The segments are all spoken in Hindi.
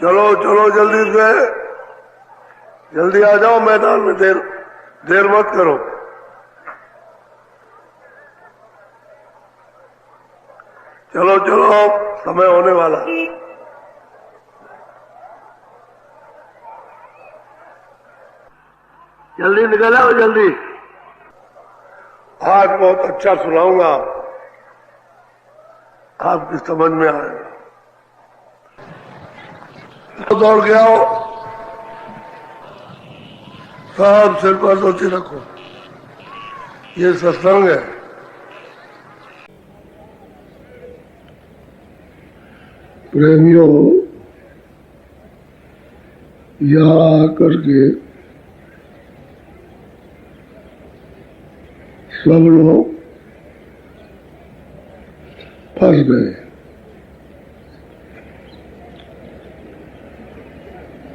चलो चलो जल्दी से, जल्दी आ जाओ मैदान में, देर मत करो। चलो चलो, समय होने वाला। जल्दी निकल आओ, जल्दी। आज बहुत अच्छा सुनाऊंगा, आपकी समझ में आएगा। दौड़ के आओ, सब सिर पर धोती रखो, ये सत्संग है। प्रेमियों, यहाँ आकर के सब लोग फंस गए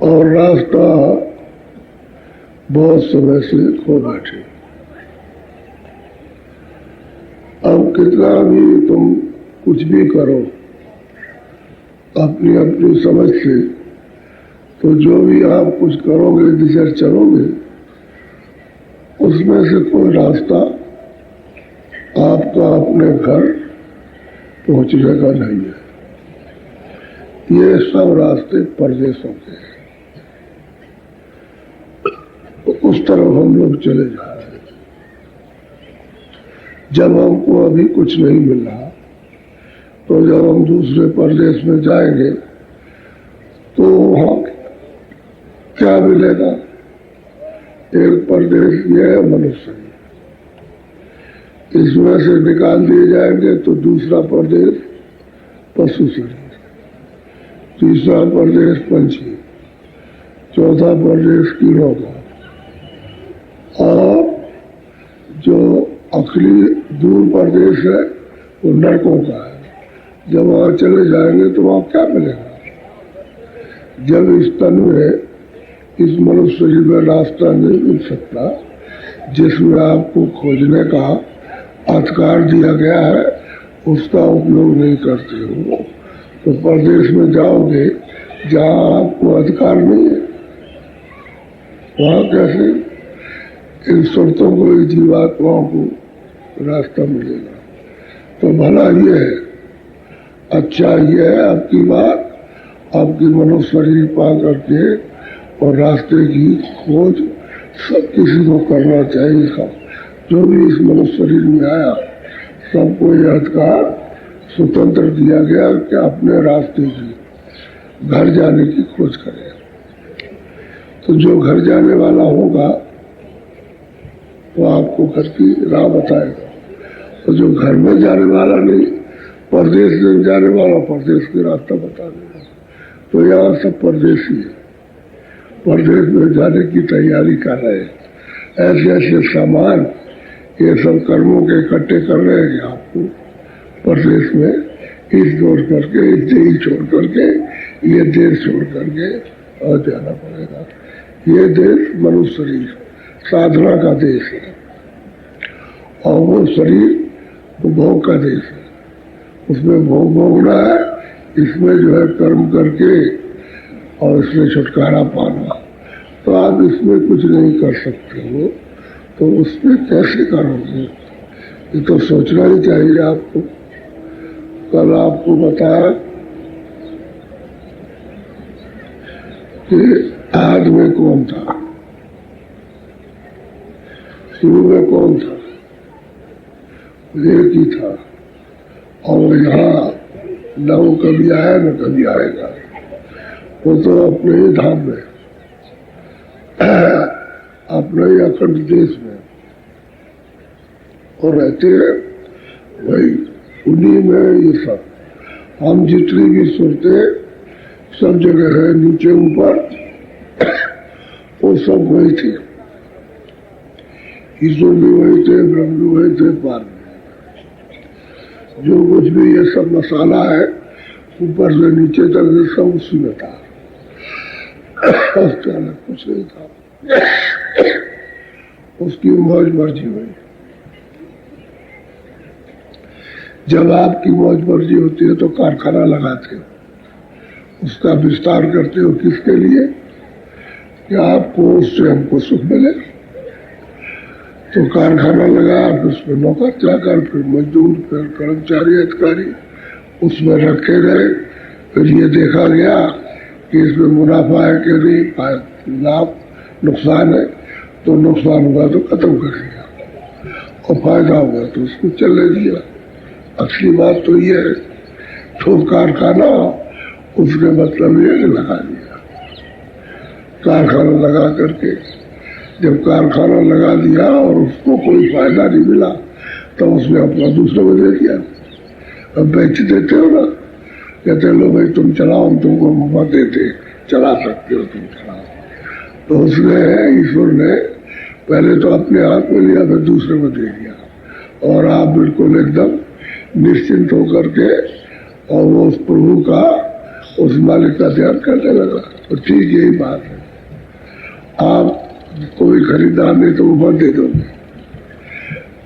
और रास्ता बहुत समय से खो बैठे। अब कितना भी तुम कुछ भी करो अपनी अपनी समझ से, तो जो भी आप कुछ करोगे, दिशा चलोगे, उसमें से कोई रास्ता आपका अपने घर पहुंचने का नहीं है। ये सब रास्ते परदेशों के हैं, तो उस तरफ हम लोग चले जा रहे हैं। जब हमको अभी कुछ नहीं मिल रहा, तो जब हम दूसरे प्रदेश में जाएंगे तो वहां क्या मिलेगा? एक प्रदेश ये है मनुष्य, इसमें से निकाल दिए जाएंगे तो दूसरा प्रदेश पशु शरीर, तीसरा प्रदेश पंछी, चौथा प्रदेश कीड़ों का, और जो आखिरी दूर प्रदेश है वो नरकों का है। जब वहां चले जाएंगे तो वहां क्या मिलेगा? जब इस तन में, इस मनुष्य शरीर में रास्ता नहीं मिल सकता जिसमें आपको खोजने का अधिकार दिया गया है, उसका उपयोग नहीं करते हो, तो प्रदेश में जाओगे जहाँ आपको अधिकार नहीं है, वहाँ कैसे इन शर्तों को, इस जीवात्माओं को रास्ता मिलेगा? तो भला ये है, अच्छा ये है आपकी बात, आपकी मनुष्य शरीर पा करके और रास्ते की खोज सब किसी को करना चाहिए। इसका जो भी इस मनुष्य शरीर में आया, सबको यह अधिकार स्वतंत्र दिया गया कि अपने रास्ते की, घर जाने की खोज करे। तो जो घर जाने वाला होगा वो आपको घर की राह बताएगा, और जो घर में जाने वाला नहीं, परदेश में जाने वाला परदेश की रास्ता बता देगा। तो यहाँ सब परदेशी है, परदेश में जाने की तैयारी कर रहे हैं। ऐसे ऐसे सामान, ये सब कर्मों के इकट्ठे कर रहे हैं कि आपको परदेश में इस छोड़ करके, इस देश छोड़ करके, ये देश छोड़ करके और जाना पड़ेगा। ये देश मनुष्य शरीर साधना का देश है, और वो शरीर भोग का देश है। उसमें भोग भोगना है, इसमें जो है कर्म करके और इसमें छुटकारा पाना। तो आप इसमें कुछ नहीं कर सकते हो, तो उसमें कैसे करोगे? ये तो सोचना ही चाहिए आपको। कल आपको बताया कि आग में कौन था, शुरू में कौन था? एक ही था, और यहाँ न वो कभी आया न कभी आएगा। वो तो अपने ही धाम में, अपने ही अखंड देश में और रहते हैं। भाई उन्हीं में ये सब, हम जितनी भी सुनते सब जगह है, नीचे ऊपर, वो सब वही थे। ईश्वर भी वही थे, ब्रह्म भी वही थे, पार भी। जो कुछ भी ये सब मसाला है, ऊपर से नीचे तक सब उसी में था, कुछ नहीं था। उसकी मौज मर्जी हुई। जब आपकी मौज मर्जी होती है तो कारखाना लगाते हो, उसका विस्तार करते हो किसके लिए कि आपको उससे हमको सुख मिले। तो कारखाना लगा, फिर उसमें नौकर चाकर, फिर मजदूर, फिर कर्मचारी अधिकारी उसमें रखे गए। फिर ये देखा गया कि इसमें मुनाफा है कि नहीं, लाभ नुकसान है, तो नुकसान हुआ तो खत्म कर दिया और फायदा हुआ तो उसको चलने दिया। असली बात तो ये है, तो कारखाना उसने मतलब ये लगा दिया। कारखाना लगा करके जब कारखाना लगा दिया और उसको कोई फायदा नहीं मिला तो उसने अपना दूसरे को दे दिया। अब बेच देते हो ना, कहते लो भाई तुम चलाओ, हम तुमको मुफ्त देते, चला सकते हो, तुम चलाओ। तो उसने, ईश्वर ने पहले तो अपने हाथ में लिया, फिर दूसरे को दे दिया और आप बिल्कुल एकदम निश्चिंत होकर के और वो उस प्रभु का, उस मालिक का ध्यान करने लगा। तो ठीक यही बात है, आप कोई खरीदार नहीं तो ऊपर दे दोगे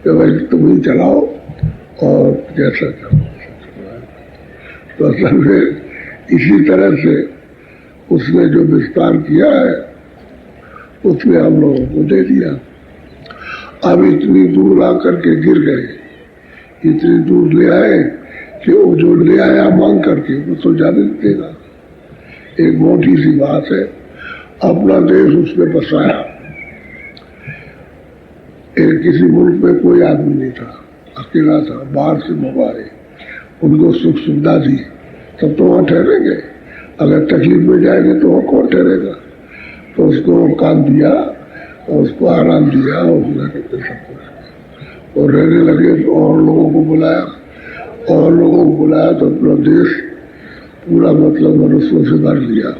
कि भाई तुम ही चलाओ और जैसा करो। तो असल में इसी तरह से उसने जो विस्तार किया है उसने हम लोगों को दे दिया। अब इतनी दूर आकर के गिर गए, इतनी दूर ले आए कि वो जो ले आया मांग करके वो तो जाने देगा। एक मोटी सी बात है, अपना देश उसने बसाया। एक किसी मुल्क में कोई आदमी नहीं था, अकेला था, बाहर से मंगवाए, उनको सुख सुविधा दी, तब तो वहां ठहरेंगे। अगर तकलीफ में जाएंगे तो वहां कौन ठहरेगा। तो उसको काम दिया और उसको आराम दिया और रहने लगे। तो और लोगों को बुलाया, और लोगों को बुलाया तो अपना देश पूरा मतलब मनुष्यों से भर लिया।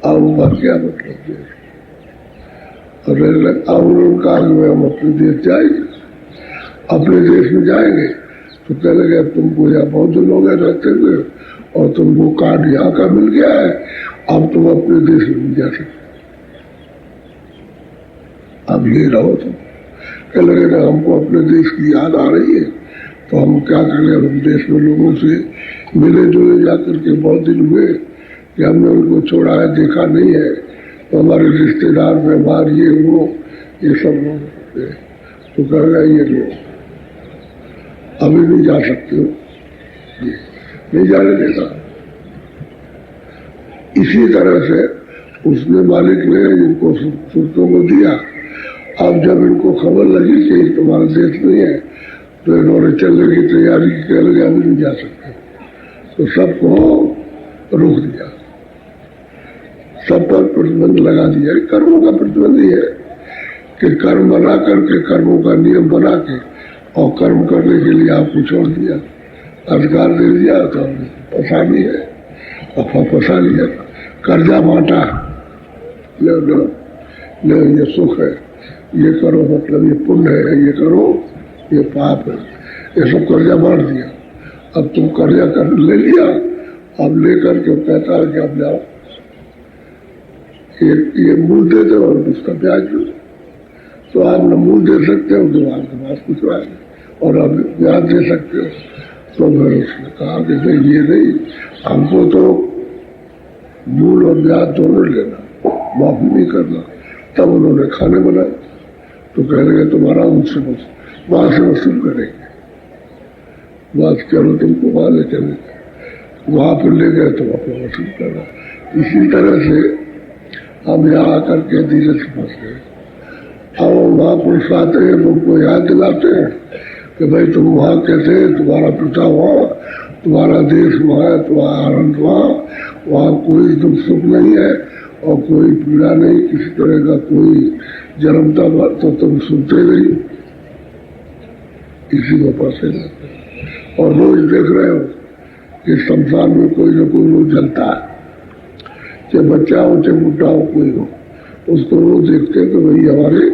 अब भर क्या मतलब देश, और अब उन्होंने कहा कि हम अपने देश जाएंगे, अपने देश में जाएंगे। तो कह लगे अब तुमको यहाँ बहुत दिन हो गए रहते हुए और तुमको कार्ड यहाँ का मिल गया है, अब तुम अपने देश में नहीं जा सकते, अब ये रहो तुम। कह लगे ना हमको अपने देश की याद आ रही है तो हम क्या करें, हम देश में लोगों से मिले जुले जाकर के बहुत दिन हुए कि हमने उनको छोड़ा है, देखा नहीं है, तो हमारे रिश्तेदार व्यवहार ये वो ये सब लोग तो कह रहा ये लोग अभी नहीं जा सकते हो, नहीं जाने देगा। इसी तरह से उसने मालिक ने इनको सूरतों को दिया। अब जब इनको खबर लगी कि तुम्हारा देश नहीं है तो इन्होंने चलने की तैयारी कर लगे, अभी नहीं जा सकते, तो सबको रोक दिया, सब पर प्रतिबंध लगा दिया। कर्मों का प्रतिबंध ही है कि कर्म बना करके, कर्मों का नियम बना के और कर्म करने के लिए आपको छोड़ दिया, अधिकार दे दिया, तो फंसा भी है और फंसा लिया, कर्जा बांटा, लो लो लो ये सुख है, ये करो मतलब ये पुण्य है, ये करो ये पाप है, ये सब कर्जा बांट दिया। अब तुम कर्जा कर ले लिया, अब लेकर के कहता है कि अब जाओ ये मूल दे दो और उसका ब्याज दो। तो आप न मूल दे सकते हो तो आपके पास कुछ आएगा और अब ब्याज दे सकते हो। तो फिर उसने कहा कि नहीं ये नहीं, हमको तो मूल और ब्याज दोनों लेना, माफी नहीं करना। तब उन्होंने खाने बनाए, तो कह रहे तुम्हारा उनसे वहां से वसूल करेंगे, बात करो तुमको वहां ले चले, वहां पर ले गए तो अपना वसूल करना। इसी तरह से हम यहाँ आकर के धीरे से फंस गए। अब वहां पुरुष आते हैं, उनको याद दिलाते हैं कि भाई तुम वहां कैसे, तुम्हारा पिता वहां, तुम्हारा देश वहां है, तुम्हारा आनंद वहां कोई दुख सुख नहीं है और कोई पीड़ा नहीं, किसी तरह का कोई जन्मता बात तो तुम सुनते नहीं, इसी को फंसे जाते। और रोज देख रहे हो कि संसार में कोई न कोई लोग जलता है, चाहे बच्चा हो चाहे बुढ़ा हो, कोई हो, उसको वो देखते हैं कि भाई हमारे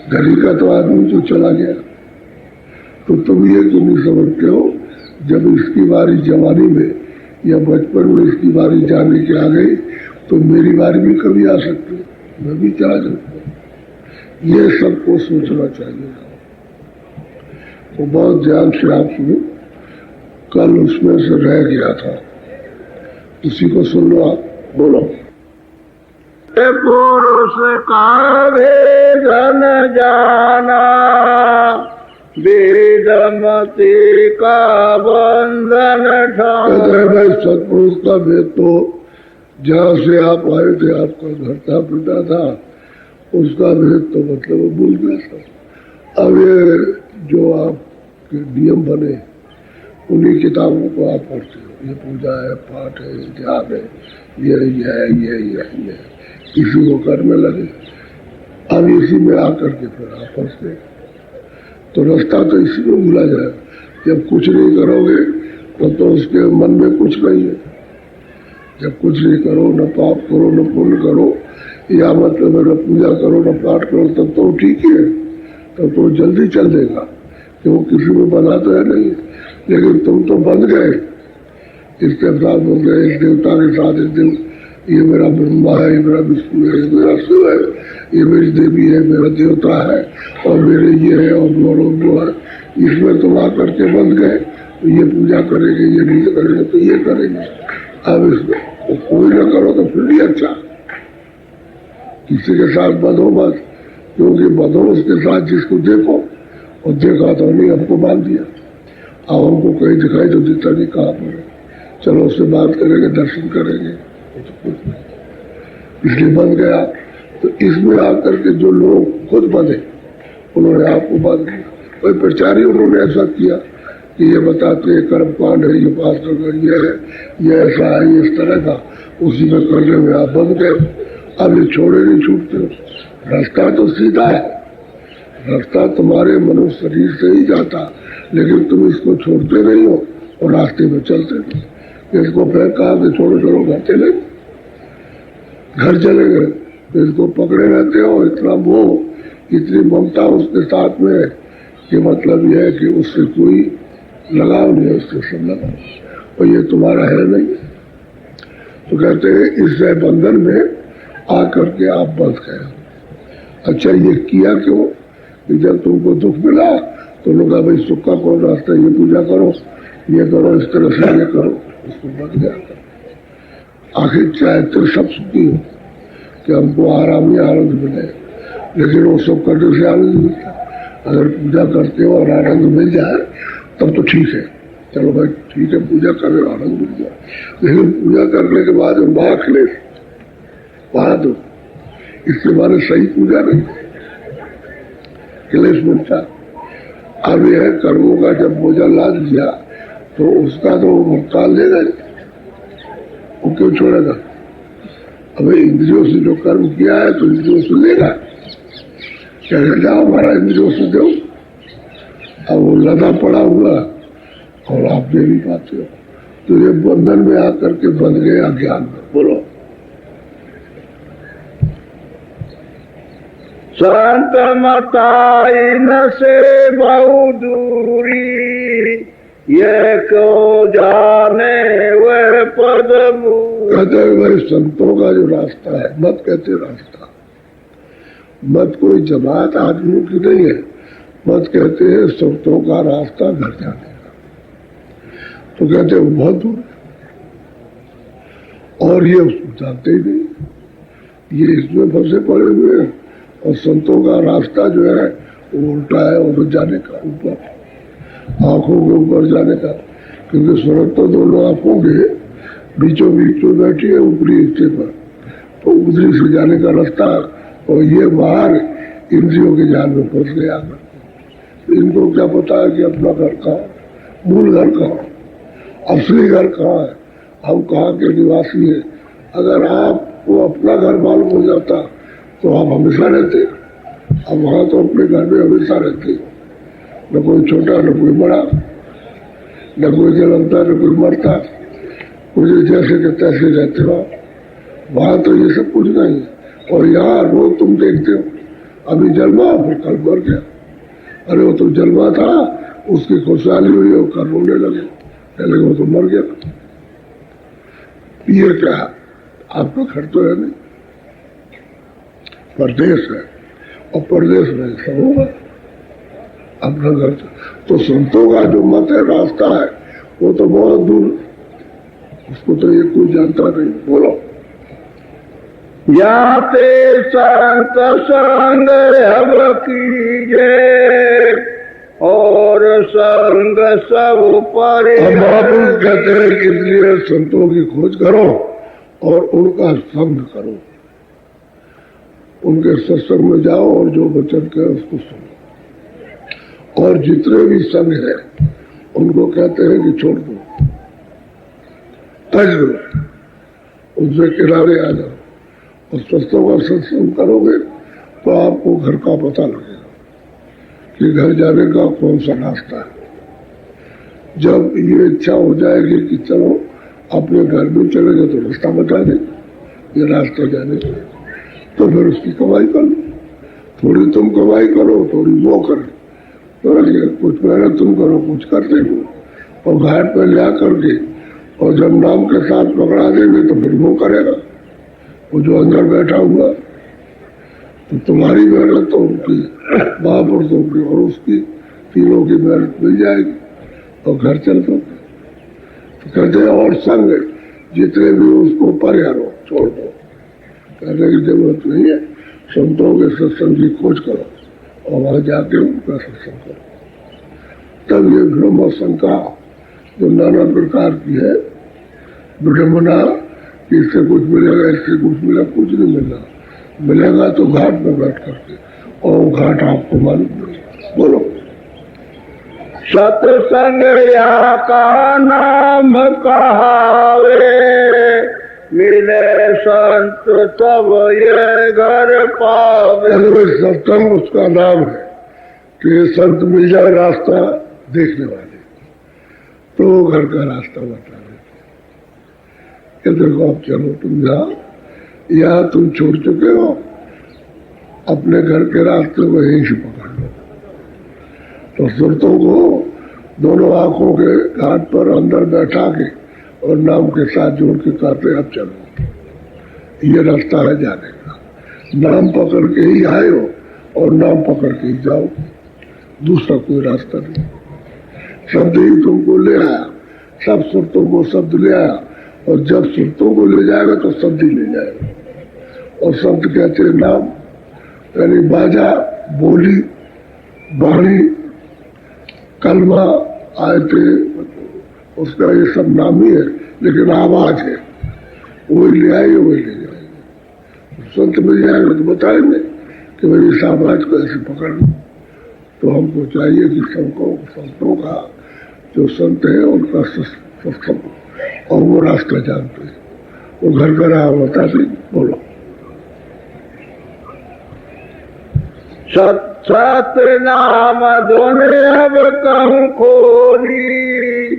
घर का तो आदमी जो चला गया। तो तुम ये क्यों नहीं समझते हो, जब इसकी बारी जवानी में या बचपन में इसकी बारी जाने की आ गई तो मेरी बारी भी कभी आ सकती है, मैं भी चला सकता हूँ। ये सबको सोचना चाहिए। तो बहुत ध्यान से आप सुनो, कल उसमें से रह गया था उसी को सुन लो आप, बोलो। पुरुष का भेद न जाना, वेदमति का बंधन ठाना। भाई सत्पुरुष का भेद तो जहाँ से आप आए थे, आपका घर था, पिता था, उसका भेद तो मतलब वो भूल गया था। अब ये जो आपके नियम बने, उन्हीं किताबों को आप पढ़ते हो। ये पूजा है, पाठ है, ध्यान है, ये इसी को करने लगे। अब इसी में आकर के फिर आप फंसते, तो रास्ता तो इसी में भूला जाए। जब कुछ नहीं करोगे तो उसके मन में कुछ नहीं है। जब कुछ नहीं करो, न पाप करो, न पुण्य करो, या मतलब न पूजा करो, न पाठ करो, तब तो ठीक है, तब तो जल्दी चल देगा, कि वो किसी में बना तो है नहीं। लेकिन तुम तो बंध गए, इसके साथ बन गए, इस देवता के साथ, इस देव, ये मेरा ब्रह्मा है, ये मेरा विष्णु है, ये मेरा शिव है, ये मेरी देवी है, मेरा देवता है, और मेरे ये है, और वो है। इसमें तुम आकर के बंध गए, तो ये पूजा करेंगे, ये नहीं करेंगे, तो ये करेंगे। अब इसमें तो कोई ना करो तो फिर भी अच्छा, किसी के साथ बंधो मत, क्योंकि बंधो उसके साथ जिसको देखो, और देखा तो नहीं, हमको बांध दिया। अब हमको कहीं दिखाई तो देता नहीं, कहाँ पर है, चलो उससे बात करेंगे, दर्शन करेंगे, तो कुछ नहीं, इसलिए बंध गया। तो इसमें आकर के जो लोग खुद बंधे, उन्होंने आपको बांध दिया। कोई प्रचारी उन्होंने ऐसा किया कि ये बताते हैं कर्म कांड है, ये पात्र ये है, ये ऐसा है, ये इस तरह का, उसी में करने में आप बंध गए। अब ये छोड़े नहीं छूटते। रास्ता तो सीधा है, रास्ता तुम्हारे मनुष्य शरीर से ही जाता, लेकिन तुम इसको छोड़ते नहीं हो और रास्ते में चलते नहीं। इसको फिर कहा कि छोड़ो छोड़ो, घर चले, घर चले गए, इसको पकड़े रहते हो। इतना मोह, इतनी ममता उसके साथ में, कि मतलब यह है कि उससे कोई लगाव नहीं है, उसके सब लगाव, और ये तुम्हारा है नहीं। तो कहते हैं इस बंधन में आकर के आप बंध गए। अच्छा, ये किया क्यों? कि जब तुमको दुख मिला तो लोग भाई सुख का कौन रास्ता, ये पूजा करो, ये करो, इस तरह से ये करो, उसको बंध गया। आखिर चाहते सब सुखी हो कि हमको आराम ही आनंद मिले, लेकिन वो सब करने से आनंद मिलता। अगर पूजा करते हो और आनंद मिल जाए तब तो ठीक है, चलो भाई ठीक है, पूजा कर रहे आनंद मिल जाए। लेकिन पूजा करने के बाद वहां खिले, वहां दो, इसके बारे सही पूजा नहीं, क्लेश मिलता। अब यह कर्मों का जब बोझा लाद दिया तो उसका तो भुगतान लेगा, वो क्यों छोड़ेगा? अब इंद्रियों से जो कर्म किया है तो इंद्रियों से लेगा, क्या जाओ हमारा इंद्रियों से दो। अब वो लदा पड़ा हुआ और आप दे नहीं पाते हो, तो ये बंधन में आकर के बंध गए अज्ञान में। बोलो। संत मताई न से बहु दूरी, ये को जाने वह पद। कहते हैं भाई संतों का जो रास्ता है, मत कहते रास्ता, मत कोई जमात आदमियों की नहीं है, मत कहते हैं संतों का रास्ता घर जाने का। तो कहते हैं बहुत दूर है, और ये उसको जानते ही नहीं, ये इसमें फंसे पड़े हुए हैं। और संतों का रास्ता जो है वो उल्टा है, और जाने का ऊपर, आंखों के ऊपर जाने का, क्योंकि सूरत तो दोनों आंखों के बीचों बीच में बैठी है ऊपरी हिस्से पर, तो उधरी से जाने का रास्ता, और ये बाहर इंद्रियों के जाल में फंस गया। इनको क्या पता है कि अपना घर कहाँ, मूल घर कहाँ, असली घर कहाँ है, हम कहाँ के निवासी हैं। अगर आपको अपना घर मालूम हो जाता तो आप हमेशा रहते। अब वहां तो अपने घर में हमेशा रहते, न कोई छोटा न कोई बड़ा, न कोई जलता न कोई मरता, कुछ जैसे के तैसे रहते हो। वहां तो ये सब कुछ नहीं है। और यहाँ रोज तुम देखते हो, अभी जन्मा फिर कल मर गया, अरे वो तो जन्मा था, उसकी खुशहाली हुई और कल रोने लगे, लेकिन वो तो मर गया। ये क्या, आपका घर तो है नहीं, परदेश है, और परदेश में सब होगा अपना घर। तो संतों का जो मत है, रास्ता है, वो तो बहुत दूर उसको तो ये कोई जानता नहीं। बोलो। याते संत संग अब कीजे और संग सब परे। अब महापुरुष कहते हैं कि इसलिए संतों की खोज करो और उनका संग करो, उनके सत्संग में जाओ और जो वचन कहे उसको सुनो। और जितने भी संग है उनको कहते हैं कि छोड़ दो, तज दो, उनसे किनारे आ जाओ और सत्संग का सत्संग करोगे तो आपको घर का पता लगेगा कि घर जाने का कौन सा रास्ता है। जब ये इच्छा हो जाएगी कि चलो अपने घर में चले गए तो रास्ता बता दे, ये रास्ता जाने का, तो फिर उसकी कमाई कर लो। थोड़ी तुम कमाई करो, थोड़ी वो करे, तो कुछ मेहनत तुम करो, कुछ करते हो और घाट पे ले करके और जब नाम के साथ पकड़ा देंगे तो फिर वो करेगा, वो जो अंदर बैठा हुआ। तो तुम्हारी मेहनत तो उनकी, महापुरुषों की और उसकी, तीनों की मेहनत मिल जाएगी और घर चल सकते। तो कहते हैं और संग जितने भी उसको परिहारो, छोड़ दो, कहने की जरूरत नहीं है। संतों के सत्संग की खोज करो और वहां जाके उनका सत्संग करो। तब ये भ्रम और शंका जो नाना प्रकार की है, विडम्बना, इससे कुछ मिलेगा, इससे कुछ मिलेगा, कुछ नहीं मिलना। मिलेगा तो घाट में बैठ करके, और घाट आपको मालूम नहीं। बोलो। सत्संग या का नाम कहावे, मिले संत तब ये घर पावे। सत्संग उसका नाम है कि संत मिल जाए रास्ता देखने वाले, तो घर का रास्ता बता देते। देखो आप चलो तुम यहाँ तुम छोड़ चुके हो, अपने घर के रास्ते को यहीं से पकड़ लो। तो सुरतों को दोनों आंखों के घाट पर अंदर बैठा के और नाम के साथ जोड़ के कहते अब चलो, ये रास्ता है जाने का। नाम पकड़ के ही आए हो और नाम पकड़ के ही जाओ, दूसरा कोई रास्ता नहीं। शब्द ही तुमको ले आया, सब सुरतों को शब्द ले आया, और जब सुरतों को ले जाएगा तो शब्द ही ले जाएगा। और शब्द कहते हैं नाम, यानी बाजा, बोली, वाणी, कलमा, आयते, उसका ये सब नाम ही है, लेकिन आवाज है, वही ले आएंगे वही ले जाएंगे। संत मिल जाएगा तो बताएंगे कि भाई इस आवाज को ऐसे पकड़ लो। तो हमको चाहिए कि संतों का जो संत है उनका सत्संग, और वो रास्ता जानते हैं, वो घर का राह बताते। बोलो। सत नाम दोने अब कहूँ खोली,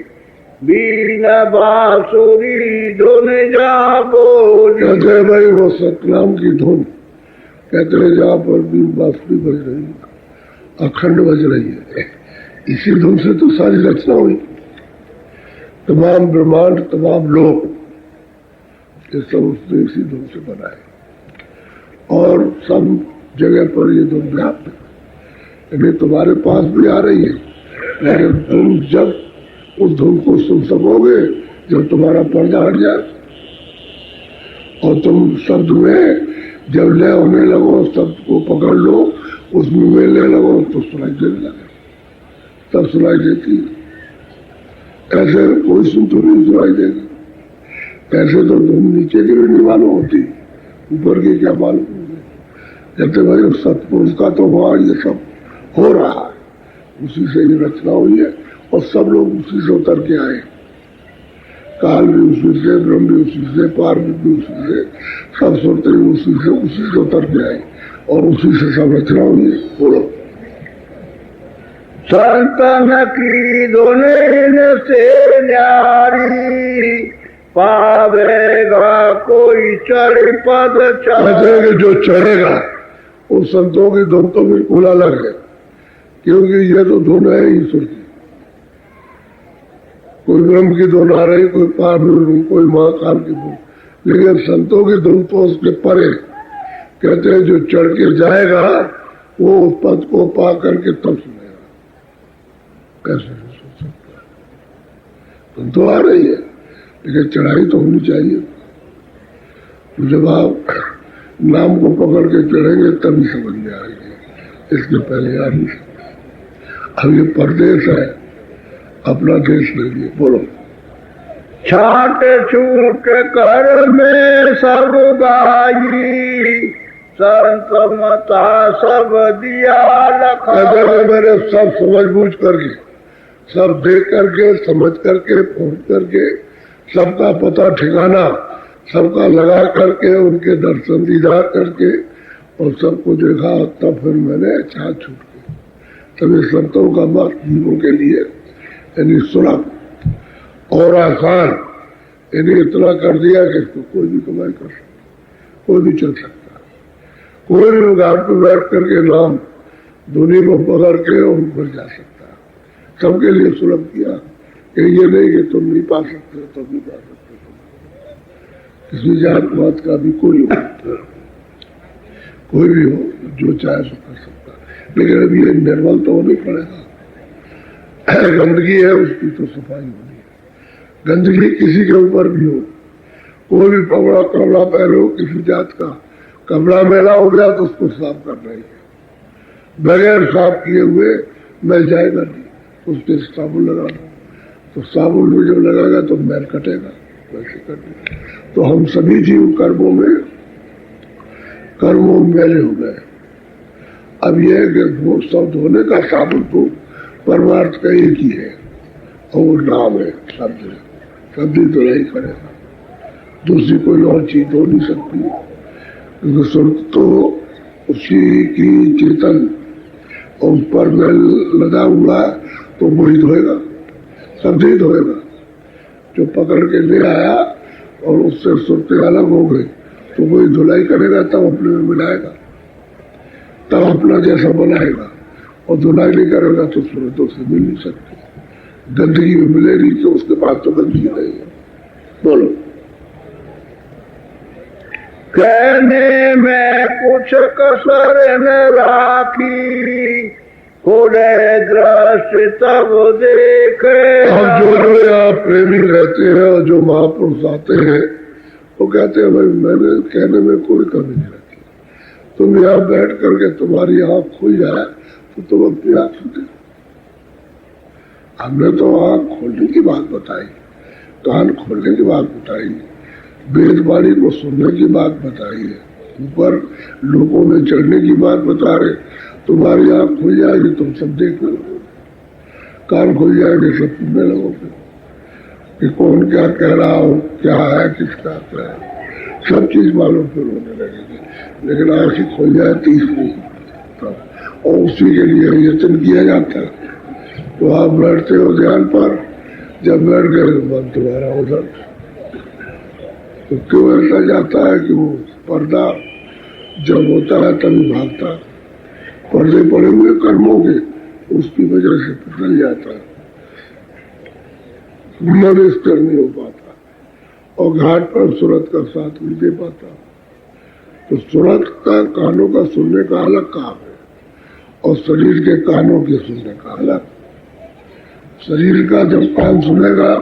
बीन बांसुरी दोने जा बोली। कहते हैं भाई वो सतनाम की धुन, कहते हैं जहाँ पर बीन बांसुरी बज रही है, अखंड बज रही है, इसी धुन से तो सारी रचना हुई। तमाम ब्रह्मांड, तमाम लोग, ये सब उसने इसी धुन से बनाए, और सब जगह पर ये धुन व्याप्त है। यानी तुम्हारे पास भी आ रही है, लेकिन तुम जब उस धुन को सुन सकोगे जब तुम्हारा पर्दा हट जाए, और तुम शब्द में जब लय होने लगो, शब्द को पकड़ लो, उसमें मिलने लगो तो सुनाई देने लगे, तब सुनाई देती। ऐसे कोई सुन तो नहीं सुनाई देगी, ऐसे तो तुम नीचे की भी नहीं मालूम होती, ऊपर की क्या मालूम होगी। कहते भाई सतपुरुष का तो वहां ये सब हो रहा है, उसी से ही रचना हुई है, और सब लोग उसी से उतर के आए। काल भी उसी से, ब्रह्म भी उसी से, पार भी उसी से, सब सुनते भी उसी से उतर के आए, और उसी से सब रचना हुई है। बोलो। संतन की दोने से न्यारी, पावेगा कोई चढ़ पद चढ़। जो चढ़ेगा उस संतों की धुन तो बिल्कुल अलग है, क्योंकि ये तो धुन है ईश्वर की। कोई ब्रह्म की धुन आ रही, कोई पार धुन, कोई महाकाल की धुन, लेकिन संतों की धुन तो उसके परे। कहते हैं जो चढ़ के जाएगा वो उस पद को पा करके तब सुनेगा। कैसे सुन सकता है? धुन तो आ रही है, लेकिन चढ़ाई तो होनी चाहिए। तो जब आप नाम को पकड़ के चढ़ेंगे तभी समझ में आएगी, इसके पहले आ नहीं सकते। अब ये परदेश है, अपना देश नहीं है। बोलो। छाट छूट कर में सब गाई, संत मता सब दिया लखा। मैंने सब समझ बूझ करके, सब देख करके, समझ करके, पहुंच करके, सबका पता ठिकाना सबका लगा करके, उनके दर्शन दीदार करके और सबको देखा, तब फिर मैंने छाट छूट के तभी संतों का मत जीवों के लिए यानी सुलभ और आसान इन्हें इतना कर दिया कि इसको कोई भी कमाई कर सकता, कोई भी चल सकता, कोई भी घाट पर बैठ करके नाम धुनी को पकड़ के ऊपर जा सकता है। सबके लिए सुलभ किया कि ये नहीं कि तुम नहीं पा सकते हो, तुम नहीं पा सकते। किसी जात पात का भी कोई हो, कोई भी हो, जो चाहे सो कर सकता, लेकिन अब ये निर्मल तो होना पड़ेगा। गंदगी है उसकी तो सफाई होनी है। गंदगी किसी के ऊपर भी हो, कोई भी कपड़ा कपड़ा पहनो, किसी जात का कपड़ा मैला हो गया तो उसको साफ करना ही है। बगैर साफ किए हुए मैल जाएगा नहीं, उसके साबुन लगाना, तो साबुन में जो लगाएगा तो मैल कटेगा, वैसे करना। तो हम सभी जीव कर्मों में मैले हो गए। अब यह है कि वो सब धोने का साबुन तो परमार्थ का एक ही है और वो नाम है शब्द तो नहीं करेगा, दूसरी कोई और चीज हो नहीं सकती, क्योंकि सुर्ख तो उसी की चेतन और उस पर मैल लगा हुआ है तो वही धोएगा, शब्द ही धोएगा। जो पकड़ के ले आया और उससे सुरते अलग हो गई तो वही धुलाई करेगा, तब अपने में मिलाएगा, तब अपना जैसा बनाएगा। और धुलाई नहीं करेगा तो सूरतों से मिल नहीं सकती, गंदगी में मिलेगी कि उसके पास तो गंदगी नहीं है। बोलो। कहने में कुछ कसर न राखी, खोले दृष्टि तब देखे। अब जो यहाँ प्रेमी रहते हैं और जो महापुरुष आते हैं वो कहते हैं भाई मैंने कहने में कोई कमी नहीं रखी, तुम यहाँ बैठ करके तुम्हारी आँख खुल जाए तो तुम अपनी आँख सुने। हमने तो आँख खोलने की बात बताई, कान खोलने की बात बताई, वेद वाणी को सुनने की बात बताई है, ऊपर लोगों में चढ़ने की बात बता रहे। तुम्हारी आँख खुल जाएगी तुम सब देखने लगोगे, कान खुल जाएंगे सब सुनने लगोगे कि कौन क्या कह रहा हो, क्या है, किसका क्या है, सब चीज मालूम फिर होने लगेगी। लेकिन आँख ही खुल जाए तीसरी और उसी के लिए यत्न किया जाता है। तो आप बैठते हो ध्यान पर, जब बैठ गए मन तुम्हारा उधर, तो क्यों ऐसा जाता है कि वो पर्दा जब होता है तभी भागता है, पर्दे पड़े हुए कर्मों के उसकी वजह से फिसल जाता है, मन स्थिर नहीं हो पाता और घाट पर सूरत का साथ नहीं दे पाता। तो सूरत का कानों का सुनने का अलग काम है और शरीर के कानों के सुनने का अलग। शरीर का जब कान सुनेगा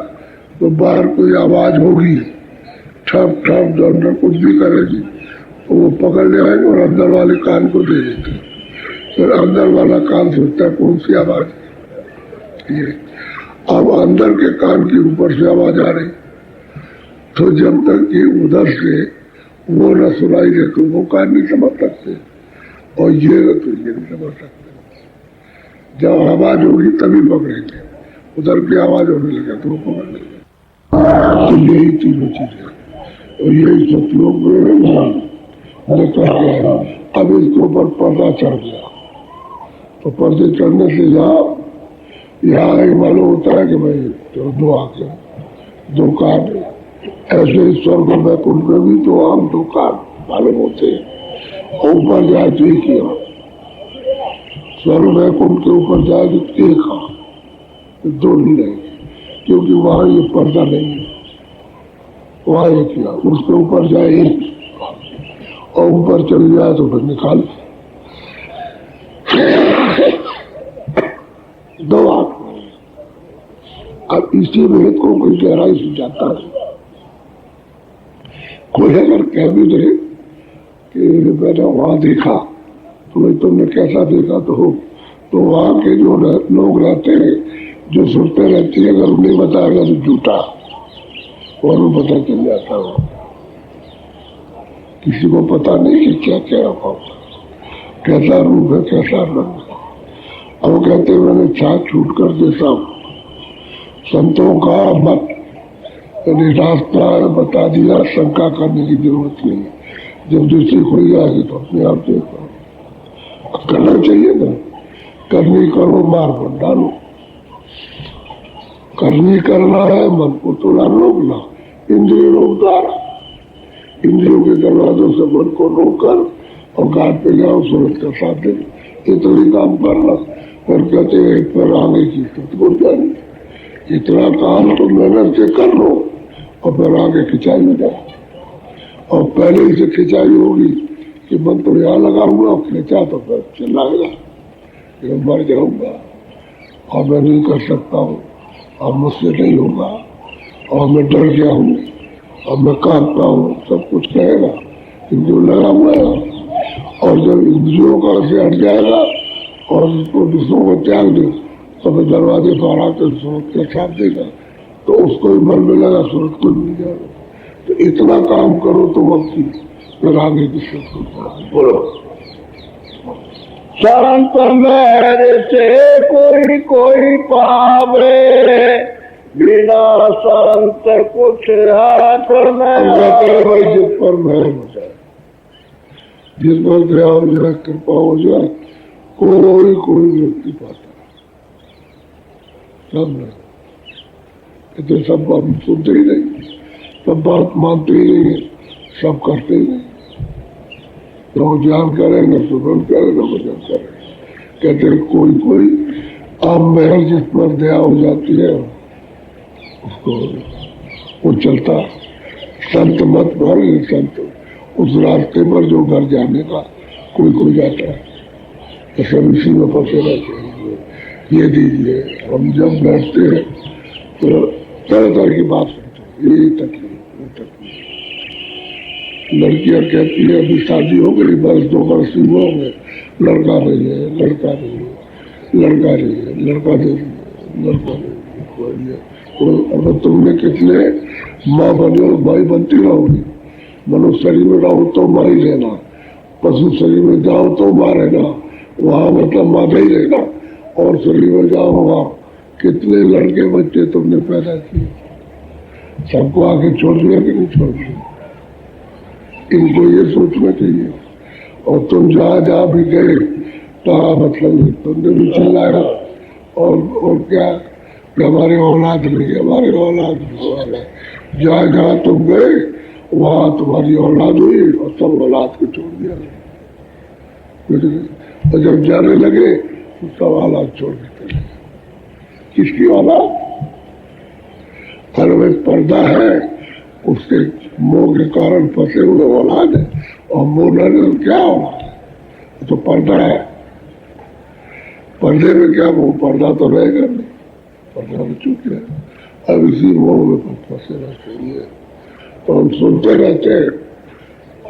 तो बाहर कोई आवाज होगी, ठप ठप दौड़ना कुछ भी करेगी तो वो पकड़ ले आएंगे और अंदर वाले कान को दे देते। फिर अंदर वाला कान सुनता है कौन सी आवाज है। अब अंदर के कान के ऊपर से आवाज आ रही, तो जब तक कि उधर से वो न सुनाई दे तो वो कान नहीं समझ सकते और ये न तो ये नहीं समझ सकते। जब आवाज होगी तभी पकड़ेंगे, उधर की आवाज होने लगे तो वो पकड़ लेंगे। तो यही तीनों चीजें और यही सतलोक में अब इसके ऊपर पर्दा चढ़ गया। तो पर्दे चढ़ने से यहाँ एक मालूम होता है कि भाई तो दो आंखें दो कान, ऐसे स्वर्ग में कुंड में भी तो आम दो कान मालूम होते हैं और ऊपर जाए तो एक ही आम, स्वर्ग में कुंड के ऊपर जाए तो एक आम, दो नहीं रहेंगे क्योंकि वहां ये पर्दा नहीं है, वहां एक ही आम, उसके ऊपर जाए एक और ऊपर चल जाए तो फिर निकाल दो आंख। अब इसी भेद को कोई गहराई से जाता है कोई अगर कह भी दे कि मैंने वहां देखा, तो भाई तुमने कैसा देखा, तो वहां के जो लोग रहते हैं, जो सुनते रहते हैं, अगर उन्हें बताएगा तो झूठा और वो पता चल जाता हो। किसी को पता नहीं कि क्या क्या होगा, कैसा रूप है, कैसा रंग है। अब कहते मैंने छाछ छूट कर देखा, संतों का मत यदि रास्ता बता दिया, शंका करने की जरूरत नहीं। जब दृष्टि खुल जाएगी तो अपने आप देखो। करना चाहिए ना, करनी करो, मार बन डालो। करनी करना है, मन को थोड़ा रोकना, इंद्रिय रोक द्वारा, इंद्रियों के दरवाजों से मन को रोककर और घाट पे जाओ, सूरज का साथ दे, ये थोड़ी काम करना। और कहते हैं पर आगे की तो जानी, इतना काम तो मेहनत से कर लो और फिर आगे खिंचाई में जाओ। और पहले ही से खिंचाई होगी कि मन तो यहाँ लगाऊंगा और खिंचा तो फिर चिल्लाएगा, मर जाऊंगा और मैं नहीं कर सकता हूँ और मुझसे नहीं होगा और मैं डर गया हूँ और मैं कांपता हूँ, सब कुछ कहेगा। इंद्रियों लगा हुआ है, और जब इंद्रियों का से हट जाएगा और उसको दूसरों को त्याग दे तो मैं दरवाजे पर आकर सूरज के साथ देगा, तो उसको भी मन में लगा, सूरज को मिल जाएगा। तो इतना काम करो तो वक्त फिर आगे की सोच बोलो। संत मेरे से कोई कोई पावे, बिना संत कुछ हाथ में। भाई जिस पर मेहर हो जाए, जिस पर दया हो जाए, कृपा हो जाए, कोई व्यक्ति पाता सब नहीं। तो सब बात सुनते ही नहीं, सब बात मानते ही नहीं, सब करते ही नहीं। लोग जान करेंगे, सुन करेंगे, भजन करेंगे। कहते कोई आम महल जिस पर दया हो जाती है उसको वो चलता। संत मत भर, संत उस रास्ते पर जो घर जाने का कोई जाता है, तो सब इसी में फंसे रहते हैं। ये दीजिए, हम जब बैठते हैं तो तरह तरह की बात सुनते हैं, ये तकलीफ। लड़कियां कहती है अभी शादी हो गई, बस 2 वर्ष ही हुए होंगे, लड़का नहीं है, लड़का नहीं है, लड़का नहीं है, लड़का नहीं है, लड़का नहीं है। अगर तुमने कितने माँ बने हो, भाई बनती रहोगी। मनुष्य शरीर में रहो तो माँ ही रहना, पशु शरीर में जाओ तो माँ रहना, वहां मतलब माँ ही रहना। और शरीर में जाओ, वहां कितने लड़के बच्चे तुमने पैदा किए, सबको आगे छोड़ दिया कि नहीं छोड़ दिया, इनको ये सोचना चाहिए। और तुम जहाँ भी गए तो मतलब तुमने भी चिल्लाया और क्या, हमारे औलाद नहीं, हमारे औलाद नहीं। जहाँ तुम गए वहां तुम्हारी औलाद हुई और सब औलाद को छोड़ दिया। और जब जाने लगे तो सब औलाद छोड़ देते। किसकी औलाद? हर में पर्दा है, उसके मोह के कारण फंसे हुए औलाद है। और मोह न क्या औलाद है, तो पर्दा है। पर्दे में क्या वो पर्दा तो रहेगा नहीं, पर्दा में चूक है। अब इसी मोह में फंसे रहते हैं, तो हम सुनते रहते हैं।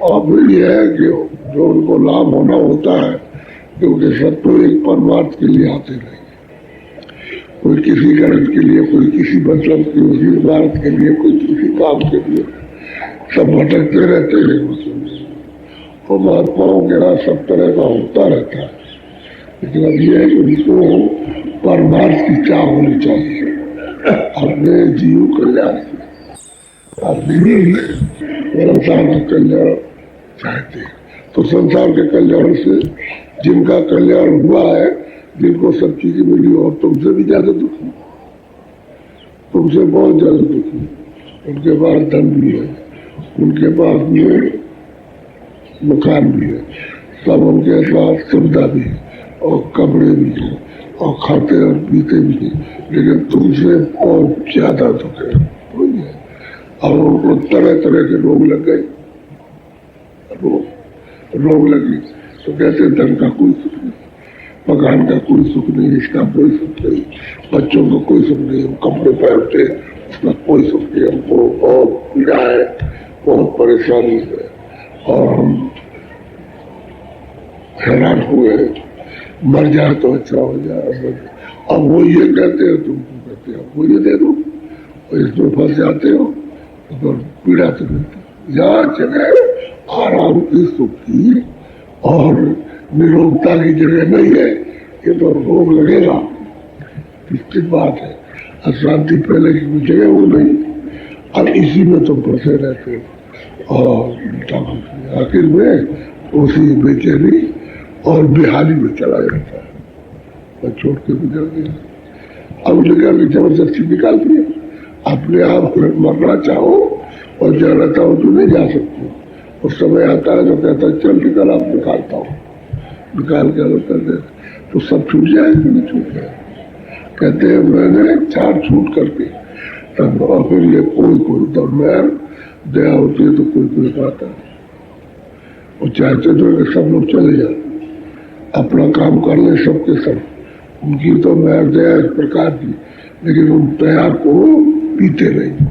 और ये है कि जो उनको लाभ होना होता है, क्योंकि सब तो एक परमार्थ के लिए आते नहीं, कोई किसी गरज के लिए, कोई किसी मतलब की उसी इबारत के लिए, कोई किसी काम के लिए, सब भटकते रहते हैं। और महात्माओं के राह सब तरह का होता रहता है, लेकिन अब यह है कि उनको परमार्थ की चाह होनी चाहिए, अपने जीव कल्याण की, संसार का कल्याण चाहते हैं। तो संसार के कल्याण से जिनका कल्याण हुआ है, जिनको सब चीजें मिली, और तुमसे भी ज्यादा दुखी, तुमसे बहुत ज्यादा दुखी। उनके पास धन भी है, उनके पास में मकान भी है, सब उनके पास सुविधा भी है और कपड़े भी है और खाते और पीते भी है, लेकिन तुमसे बहुत ज्यादा दुख है। और उनको तरह तरह के रोग लग गए, रोग लगी तो कहते धन का कोई सुख नहीं, मकान का कोई सुख नहीं, इसका कोई सुख नहीं, बच्चों को कोई सुख नहीं, हम कपड़े पहनते उसका कोई सुख नहीं, हमको बहुत पीड़ा है, बहुत परेशानी है और हम हैरान हुए, मर जाए तो अच्छा हो जाए। अब वो ये कहते हो, तुमको कहते हो वो ये दे दो, और इसमें फंस जाते हो तो पीड़ा तो मिलती। जहाँ जगह आराम की, सुख की और निरोगता की जगह नहीं है, ये तो रोग लगेगा, निश्चित बात है। अशांति पहले की कोई जगह वो नहीं, अब इसी में तुम फंसे रहते हो और आखिर में उसी बेचैनी और बेहाली में चला जाता है। और छोड़ के गुजर गया। अब निकाल जबरदस्ती निकाल दिया। अपने आप मरना चाहो और जाना चाहो तो नहीं जा सकते। उस समय आता है तो कहता है चल निकल, आप निकालता हूँ, निकाल के अलग कर दे तो सब छूट जाए कि नहीं छूट जाए। कहते हैं मैंने 4 छूट करके तब, और फिर ये कोई तो मैं दया होती है तो कोई पाता है। और चाहते तो सब लोग चले जाए, अपना काम कर ले सबके सब। उनकी तो मैं दया इस प्रकार की, लेकिन उन दया को पीते नहीं,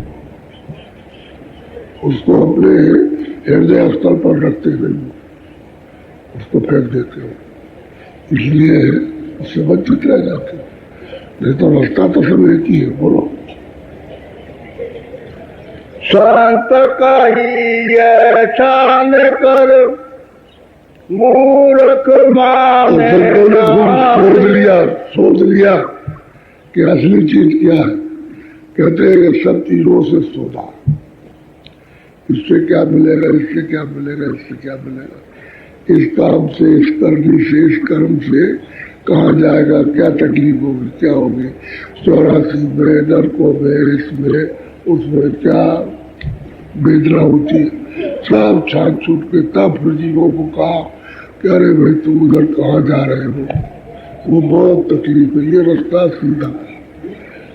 उसको अपने हृदय स्थल पर रखते नहीं, उसको फेंक देते हो, इसलिए उससे वंचित रह जाते हो। नहीं तो रास्ता तो सब एक ही है। बोलो संत कहिए छान कर मूर्ख माने। सोच लिया कि असली चीज क्या है। कहते हैं सब चीजों से सौदा, इससे क्या मिलेगा, इससे क्या मिलेगा, इससे क्या मिलेगा, इस काम से, इस करनी से, इस कर्म से कहाँ जाएगा, क्या तकलीफ होगी, क्या होगी 84 में, नरकों में, इसमें उसमें क्या वेदना होती है, सब छाट छूट के तब फिर जीवों को कहा कि अरे भाई तुम उधर कहाँ जा रहे हो, वो बहुत तकलीफ है, ये रास्ता सीधा है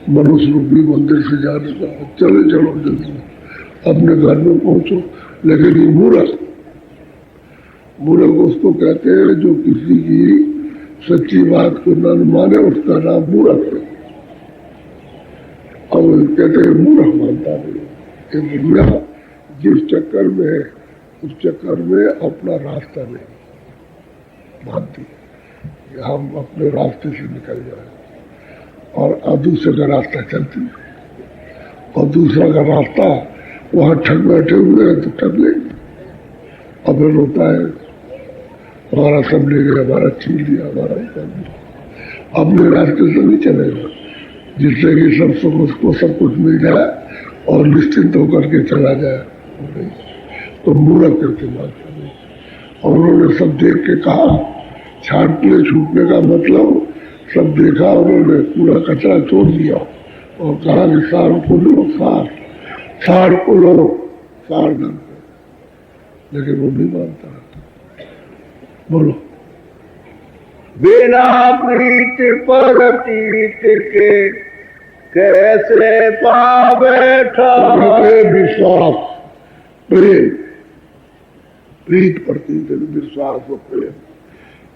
मनुष्य रूपी मंदिर से जाने का, चले चलो जल्दी अपने घर में पहुंचो। लेकिन ये मूर्ख उसको कहते हैं जो किसी की सच्ची बात को न माने, उसका नाम मूर्ख है। और कहते हैं मूर्ख मानता नहीं। ये दुनिया जिस चक्कर में है उस चक्कर में अपना रास्ता नहीं मानती कि हम अपने रास्ते से निकल जाए और दूसरे का रास्ता चलती है। और दूसरा का रास्ता वहां ठग बैठे हुए हैं तो ठग लेंगे, और फिर होता है हमारा सब ले गया, हमारा छीन लिया, हमारा कर दिया। अपने रास्ते से नहीं चलेगा, जिससे कि सब सुख उसको सब कुछ मिल जाए और निश्चिंत होकर के चला जाए, तो मूर्ख करके बात करें। और उन्होंने सब देख के कहा, छाटने छूटने का मतलब सब देखा, उन्होंने पूरा कचरा छोड़ दिया और कहा कि सार को लो, सार को लो, सार न, लेकिन वो नहीं मानता। बोलो बिना प्रीत पर पीत के कैसे पावे ठावे। विश्वास, प्रेम, प्रीत प्रति विश्वास और प्रेम,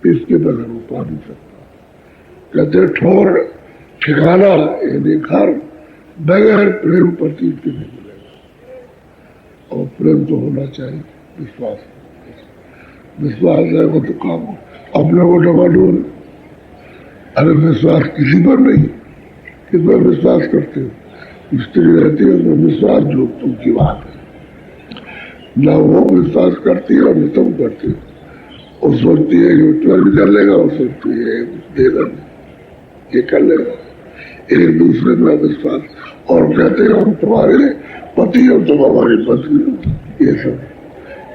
इसके बगैर वो पा नहीं सकता। कहते ठोर ठिकाना यानी घर बगैर प्रेम प्रति के नहीं मिलेगा। और प्रेम तो होना चाहिए, विश्वास, विश्वास है वो तो काम अपने को डबाडोल। अरे विश्वास किसी पर नहीं, किस पर विश्वास करते हो? स्त्री रहती है उसमें विश्वास जो तुम की बात है, न वो विश्वास करती है और न तुम करते हो। वो सोचती है कि चोरी कर लेगा, वो सोचती है देगा ये कर लेगा, एक दूसरे में विश्वास। और कहते हैं हम तुम्हारे पति हो, तुम हमारे पत्नी हो, ये सब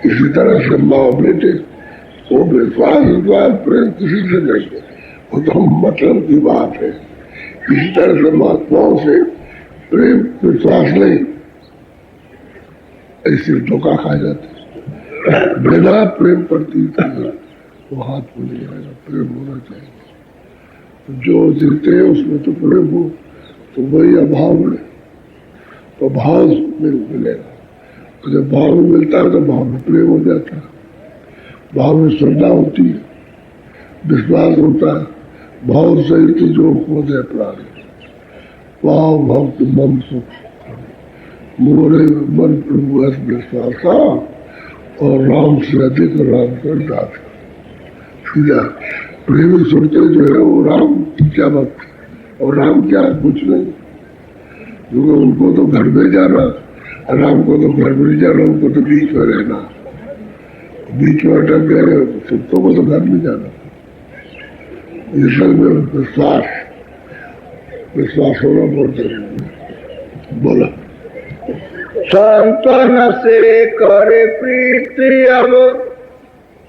इसी तरह से माँ बेटे वो विश्वास प्रेम किसी से नहीं है, वो तो मतलब की बात है। इसी तरह से महात्माओं से प्रेम विश्वास नहीं, ऐसे धोखा खा जाते। बिना प्रेम प्रति वो हाथ में नहीं आएगा, प्रेम होना चाहिए। तो जो जीते हैं उसमें तो प्रेम हो, तो वही अभाव में तो भाव मिलेगा। जब भाव में मिलता है तो भाव में प्रेम हो जाता है, भाव में श्रद्धा होती है, विश्वास होता है, भाव सहित जो खोदे प्राण भाव भक्त मम सुख, मोरे मन प्रभु विश्वासा और राम से अधिक राम कर दास। सीधा प्रेमी सुनते जो है वो राम क्या बात, और राम क्या कुछ नहीं, क्योंकि उनको तो घर में जाना, राम को तो घर में नहीं जाना, उनको तो बीच में रहना, बीच में अटक गए, सुतों को तो घर में जाना। ये सब में विश्वास होना बहुत जरूरी है। बोला संतन से करे प्रीति अब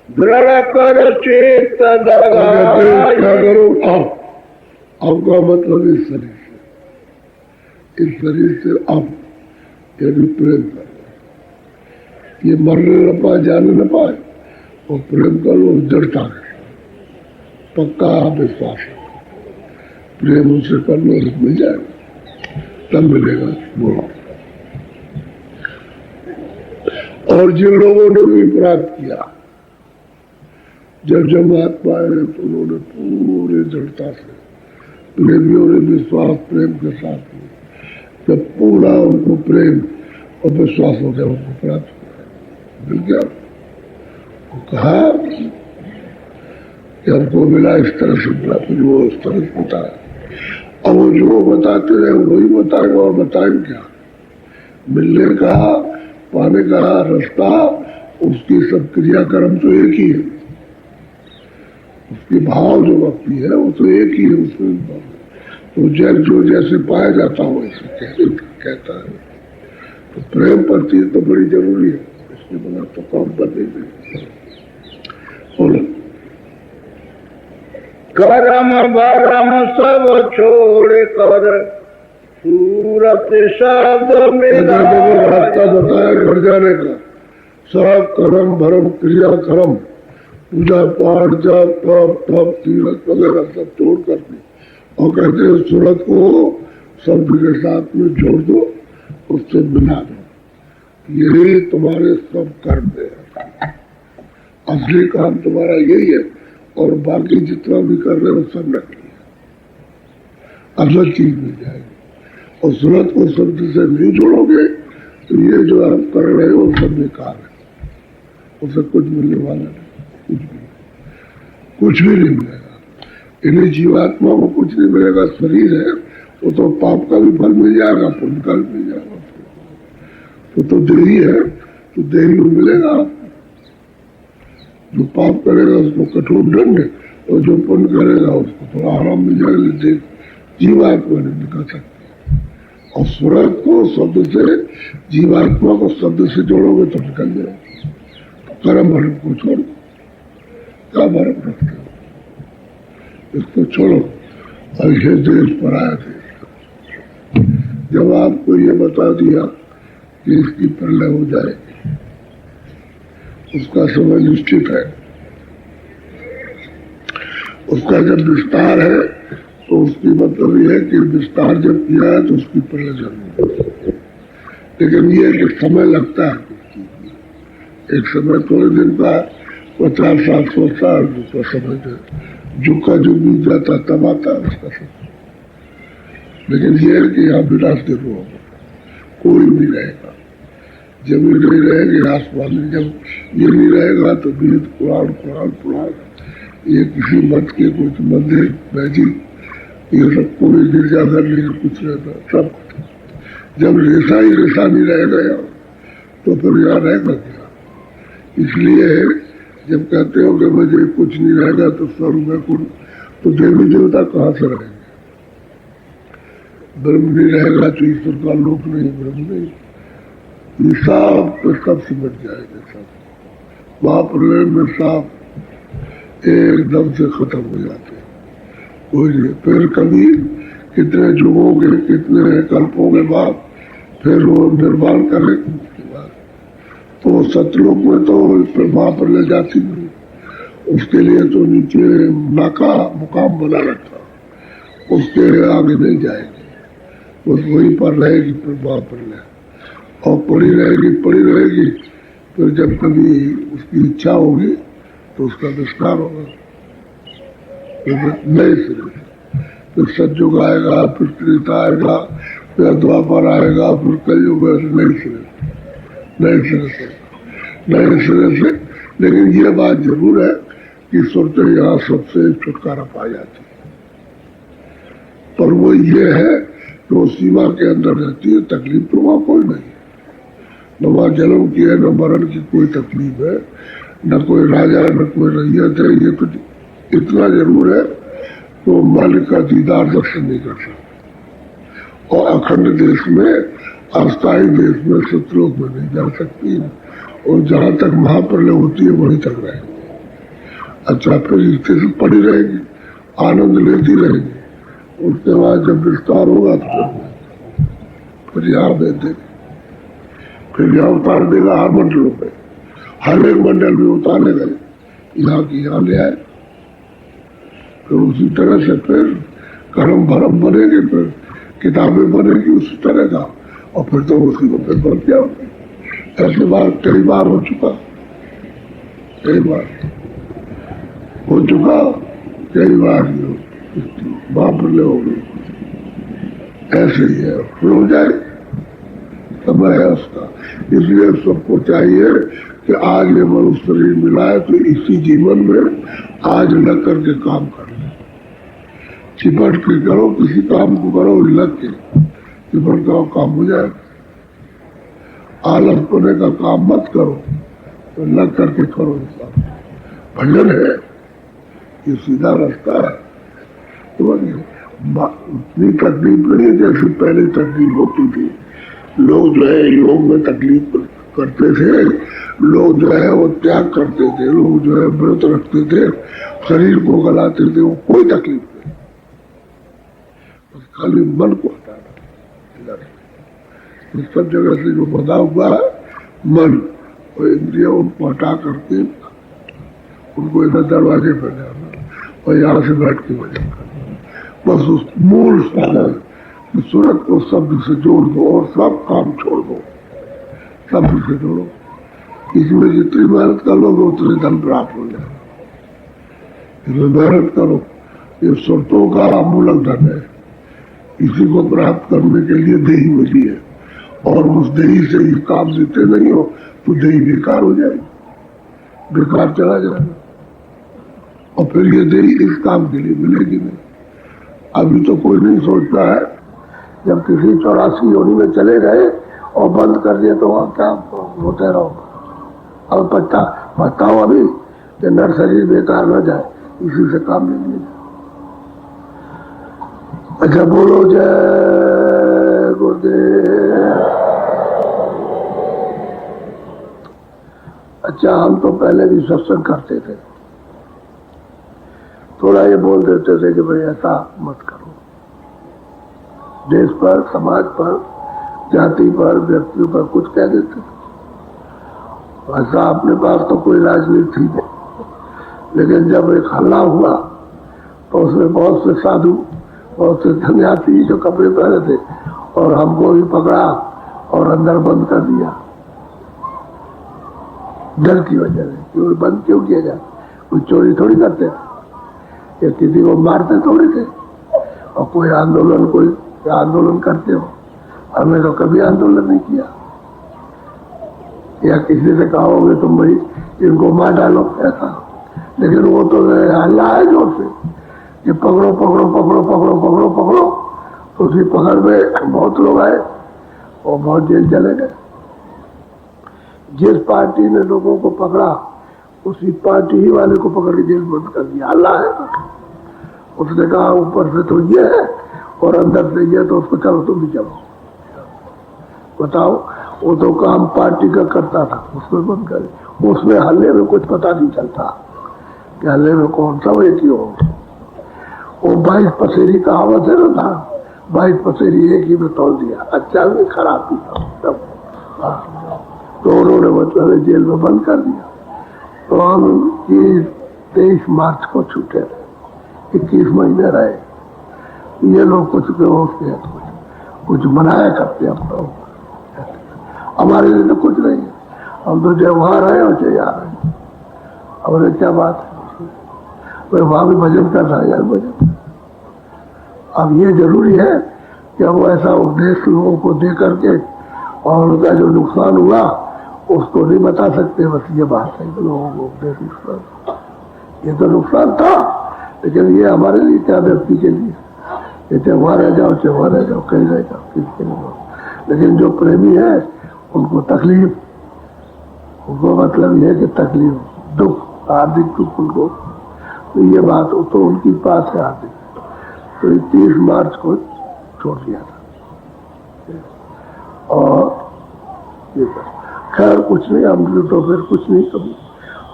दृढ़ कर चेत क्या करो अब का मतलब इस शरीर से अब यदि प्रेम कर, ये मरने न पाए जाने न पाए, और प्रेम करो जड़ता है, पक्का विश्वास है, प्रेम उनसे कर लो मिल जाएगा, तब मिलेगा। बोलो और जिन लोगों ने भी प्राप्त किया, जब महात्मा आए तो उन्होंने पूरे दृढ़ता से, प्रेमियों ने विश्वास प्रेम के साथ किया, जब पूरा उनको प्रेम और विश्वास हो गया उनको प्राप्त किया, मिल गया। वो कहा कि हमको मिला इस तरह से मिला, फिर वो इस तरह से बताया। अब वो जो बताते रहे वही बताएंगे, और बताएंगे क्या, मिलने का पाने का रास्ता, उसकी सब क्रियाक्रम तो एक ही है, उसके भाव जो भक्ति है वो तो एक ही है। उसमें तो जो जैसे पाया जाता हो वैसे कहता है। तो प्रेम प्रति तो बड़ी जरूरी है, इसके बिना तो काम बनेगा। बोलो करम भरम सब छोड़ कर सूरत शब्द में रास्ता बताया घर जाने का, सब कर्म भरम क्रिया कर्म, पूजा पाठ जाप तप तप तीरथ वगैरह सब छोड़ कर दी, और कहते हैं सूरत को शब्द के साथ में जोड़ दो, उससे मिला दो, यही तुम्हारे सब कर्म है, असली काम तुम्हारा यही है, और बाकी जितना भी कर रहे हो सब नकली है, असल चीज मिल जाएगी। और सूरत को शब्द से नहीं जोड़ोगे तो ये जो आप कर रहे हो सब बेकार है, उसे कुछ मिलने वाला नहीं, कुछ भी नहीं मिलेगा। इन्हें जीवात्मा को कुछ नहीं मिलेगा, शरीर है वो तो पाप का भी फल मिल जाएगा, पुण्य का भी मिल जाएगा, तो देही है तो देही में मिलेगा। जो पाप करेगा उसको कठोर दंड, और जो पुण्य करेगा उसको थोड़ा आराम मिल जाएगा, जीवात्मा नहीं निकल सकती। और सूरत को शब्द से, जीवात्मा को शब्द से जोड़ोगे तो निकल जाएगा। कर्म भरम को छोड़ो, क्या भरम रखते हो, इसको छोड़ो। ऐसे देश पर आए थे, जब आपको ये बता दिया कि इसकी प्रलय हो जाएगी, उसका समय निश्चित है, उसका जब विस्तार है तो उसकी मतलब ये है कि विस्तार जब किया है तो उसकी प्रलय जरूर है। लेकिन ये कि समय लगता है, एक समय थोड़े दिन का 50-100 साल, दूसरा समय जुग का जुग बीत जाता तब आता है उसका समय। लेकिन ये है कि यहाँ विनाश जरूर होगा, कोई भी रहेगा, जमीन नहीं रहेगी, आसमान नहीं, जब ये नहीं रहेगा तो वेद पुराण ये किसी मत के कुछ मंदिर मैजिक ये सब कोई गिरजाघर नहीं, कुछ रहता सब। जब रेशा ही रेशा नहीं रह गया तो फिर यहाँ रहेगा क्या। इसलिए जब कहते हो कि मुझे कुछ नहीं रहेगा तो स्वरूप में कुछ, तो देवी देवता कहाँ से रहेंगे, ब्रह्म नहीं रहेगा तो ईश्वर का लोक नहीं, ब्रह्म नहीं, ये सब सिमट जाएंगे सब। महाप्रलय में सब एकदम से खत्म हो जाते हैं, कोई नहीं। फिर कभी कितने युगों के कितने कल्पों के बाद फिर वो निर्माण करें, उसके बाद तो सतलोक में तो महाप्रलय जाती नहीं, उसके लिए तो नीचे नाका मुकाम बना रखा, उसके आगे नहीं जाएगी, बस वहीं पर रहेगी फिर महाप्रलय, और पड़ी रहेगी। फिर जब कभी उसकी इच्छा होगी तो उसका विस्तार होगा, फिर नए सिरे, फिर सतयुग आएगा, फिर त्रेता आएगा, फिर द्वापर आएगा, फिर कलयुग नए सिरे से। लेकिन ये बात जरूर है कि सुरते यहाँ सबसे छुटकारा पा जाती है, पर वो ये है कि वो सीमा के अंदर रहती है, तकलीफ तो वहां कोई नहीं है, न वहां जन्म की है, न मरण की कोई तकलीफ है, न कोई राजा न कोई रैयत है। ये तो इतना जरूर है तो मालिक का दीदार दर्शन नहीं कर सकते, और अखंड देश में, अस्थायी देश में, सतलोक में नहीं जा सकती, और जहां तक महाप्रलय होती है वहीं तक रहेगी। अच्छा, फिर इसके से पड़ी रहेगी, आनंद लेती रहेगी, उसके बाद जब विस्तार होगा तो फिर यहाँ दे देगी, फिर यहाँ उतार देगा हर मंडलों में, हर एक मंडल में उतारने गए, यहाँ की यहाँ ले आए। फिर उसी तरह से फिर कर्म भरम बनेगी, फिर किताबें बनेगी उसी तरह का, और फिर तो उसी को फिर बढ़ गया। ऐसे बार कई बार हो चुका, कई बार हो चुका, कई बार बापरले हो गई। ऐसे ही है, फिर हो जाए, समय है उसका। इसलिए सबको चाहिए कि आज ये मनुष्य शरीर मिला है तो इसी जीवन में आज लग करके काम कर ले, चिपट के करो, किसी काम को करो, लग के चिपट करो, काम हो जाए। आलस होने का काम मत करो, तो लग करके करो। भजन है, ये सीधा रास्ता है। तो इतनी तकलीफ नहीं है जैसे पहले तकलीफ होती थी। लोग जो है योग में तकलीफ करते थे, लोग जो है वो त्याग करते थे, लोग जो है व्रत रखते थे, शरीर को गलाते थे, वो कोई तकलीफ नहीं, बस खाली मन को हटाना। इस सब जगह से जो बधा हुआ है मन और इंद्रिया, उनको हटा करके उनको इधर दरवाजे पर जाना और यहाँ से बैठ के भजन करना। बस उस मूल सूरत को शब्द से जोड़ दो और सब काम छोड़ दो, शब्द से जोड़ो। इसमें जितनी मेहनत कर लोगे उतने धन प्राप्त हो जाए। इसमें मेहनत करो, ये सुरतों का अमूलक धन है, इसी को प्राप्त करने के लिए देही मिली है, और उस देही से ये काम देते नहीं हो तो देही बेकार हो जाएगी, बेकार चला जाएगा, और फिर ये देही इस काम के लिए मिलेगी नहीं। अभी तो कोई नहीं सोचता है, जब किसी 84 योनि में चले गए और बंद कर दिए तो वहां क्या होते रहो। अब बताओ अभी कि नर शरीर बेकार न जाए, इसी से काम ले लीजिए। अच्छा, बोलो जय गुरुदेव। अच्छा, हम तो पहले भी सत्संग करते थे, थोड़ा ये बोल देते थे कि भाई ऐसा मत करो, देश पर, समाज पर, जाति पर, व्यक्तियों पर कुछ कह देते थे। ऐसा अपने पास तो कोई राजनीति थी नहीं, लेकिन जब एक हल्ला हुआ तो उसमें बहुत से साधु, बहुत से सन्यासी जो कपड़े पहने थे, और हमको भी पकड़ा और अंदर बंद कर दिया, डर की वजह से। क्यों बंद क्यों किया जाए? कोई चोरी थोड़ी करते या किसी को मारते थोड़ी थे, और कोई आंदोलन करते हो। हमने तो कभी आंदोलन नहीं किया, या किसी से कहोगे तुम भाई इनको मार डालो ऐसा। लेकिन वो तो हल्ला है जोर से कि पकड़ो पकड़ो पकड़ो पकड़ो पकड़ो पकड़ो, तो उसी पकड़ में बहुत लोग आए और बहुत जेल चले गए। जिस पार्टी ने लोगों को पकड़ा उसी पार्टी ही वाले को पकड़ के जेल बंद कर दिया। हल्ला है, उसने कहा ऊपर से तो ये है और अंदर से ये, तो उसको चलो तुम भी चलो। बताओ, वो तो काम पार्टी का करता था, उसमें बंद करे। उसमें हल्ले में कुछ पता नहीं चलता कि हल्ले में कौन सा एक ही हो। वो 22 पसेरी कहावत है ना, था 22 पसेरी एक ही में तोड़ दिया, अच्छा भी खराब भी था सब। तो उन्होंने मतलब जेल में बंद कर दिया। तो हम 23 मार्च को छूटे, 21 महीने रहे। ये लोग कुछ कुछ मनाया करते अपना, हमारे लिए तो कुछ नहीं है। हम तो चाहे वहां रहे और चाहे यहाँ रहे, और क्या बात है, वहां भी भजन कर रहा है यार, भजन। अब ये जरूरी है क्या वो ऐसा उपदेश लोगों को दे करके और उनका जो नुकसान हुआ उसको नहीं बता सकते? बस ये बात है कि लोगों को उपदेश नुकसान, ये तो नुकसान था, लेकिन ये हमारे लिए क्या, व्यक्ति के लिए, ये त्योहार रह जाओ कहीं रह जाओ, किसके लिए। लेकिन जो प्रेमी है उनको तकलीफ, उनको मतलब ये है कि तकलीफ, दुख, हार्दिक दुख उनको, तो ये बात तो उनकी पास है हार्दिक। तो 30 मार्च को छोड़ दिया था और ये खैर कुछ नहीं, हम तो फिर कुछ नहीं कभी,